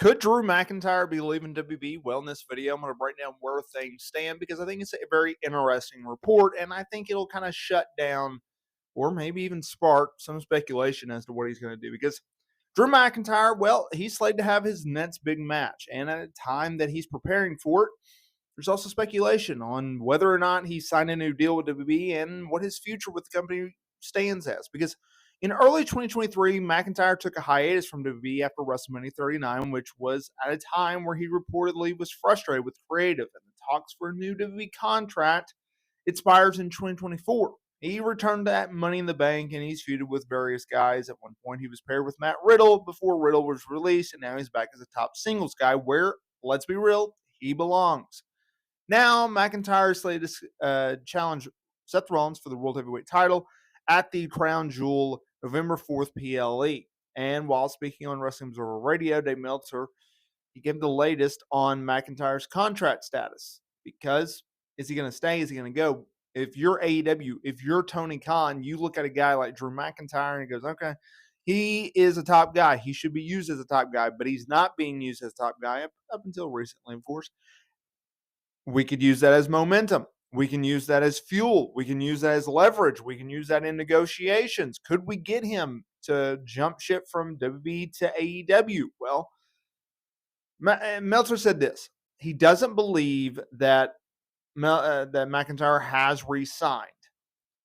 Could Drew McIntyre be leaving WB? Well, in this video, I'm going to break down where things stand because I think it's a very interesting report, and I think it'll kind of shut down or maybe even spark some speculation as to what he's going to do. Because Drew McIntyre, well, he's slated to have his next big match, and at a time that he's preparing for it, there's also speculation on whether or not he signed a new deal with WB and what his future with the company stands as. Because in early 2023, McIntyre took a hiatus from WWE after WrestleMania 39, which was at a time where he reportedly was frustrated with creative, and the talks for a new WWE contract expires in 2024. He returned that Money in the Bank, and he's feuded with various guys. At one point, he was paired with Matt Riddle before Riddle was released, and now he's back as a top singles guy where, let's be real, he belongs. Now, McIntyre is slated to challenge Seth Rollins for the World Heavyweight title at the Crown Jewel November 4th PLE. And while speaking on Wrestling Observer Radio, Dave Meltzer, he gave the latest on McIntyre's contract status. Because is he going to stay? Is he going to go? If you're AEW, if you're Tony Khan, you look at a guy like Drew McIntyre and he goes, okay, he is a top guy. He should be used as a top guy, but he's not being used as a top guy up until recently, of course. We could use that as momentum. We can use that as fuel. We can use that as leverage. We can use that in negotiations. Could we get him to jump ship from WWE to AEW? Well, Meltzer said this. He doesn't believe that that McIntyre has re-signed.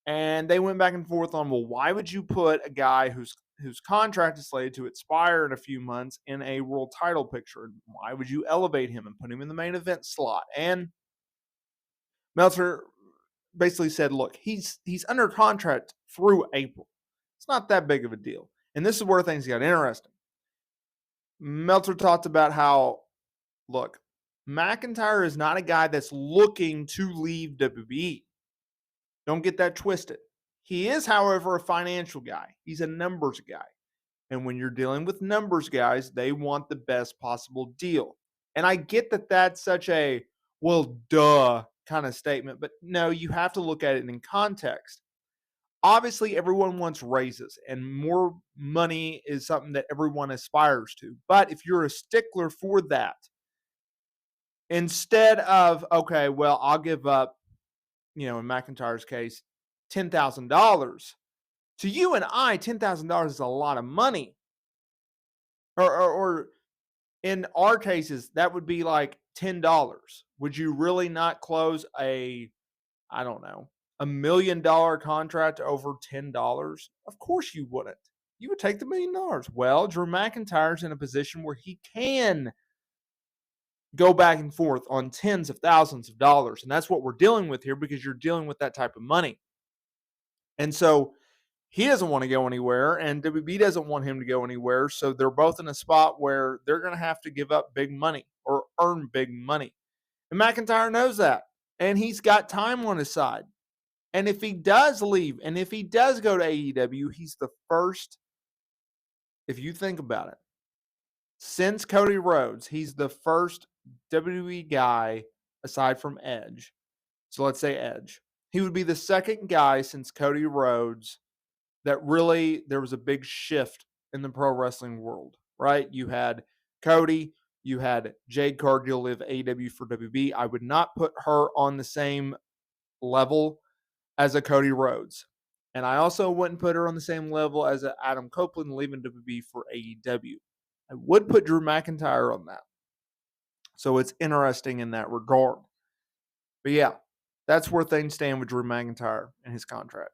And they went back and forth on, well, why would you put a guy whose contract is slated to expire in a few months in a world title picture? Why would you elevate him and put him in the main event slot? And Meltzer basically said, look, he's under contract through April. It's not that big of a deal. And this is where things got interesting. Meltzer talked about how, look, McIntyre is not a guy that's looking to leave WWE. Don't get that twisted. He is, however, a financial guy. He's a numbers guy. And when you're dealing with numbers guys, they want the best possible deal. And I get that that's such a, well, duh kind of statement, but no, you have to look at it in context. Obviously, everyone wants raises, and more money is something that everyone aspires to. But if you're a stickler for that, instead of, okay, well, I'll give up, in McIntyre's case, $10,000. To you and I, $10,000 is a lot of money. Or in our cases, that would be like $10. Would you really not close $1 million contract over $10? Of course you wouldn't. You would take the $1 million. Well, Drew McIntyre's in a position where he can go back and forth on tens of thousands of dollars. And that's what we're dealing with here, because you're dealing with that type of money. And so he doesn't want to go anywhere, and WB doesn't want him to go anywhere. So they're both in a spot where they're going to have to give up big money or earn big money. And McIntyre knows that. And he's got time on his side. And if he does leave, and if he does go to AEW, he's the first, if you think about it, since Cody Rhodes, he's the first WWE guy aside from Edge. So let's say Edge. He would be the second guy since Cody Rhodes that really there was a big shift in the pro wrestling world, right? You had Cody, you had Jade Cargill live AEW for WB. I would not put her on the same level as a Cody Rhodes. And I also wouldn't put her on the same level as a Adam Copeland leaving WB for AEW. I would put Drew McIntyre on that. So it's interesting in that regard. But yeah, that's where things stand with Drew McIntyre and his contract.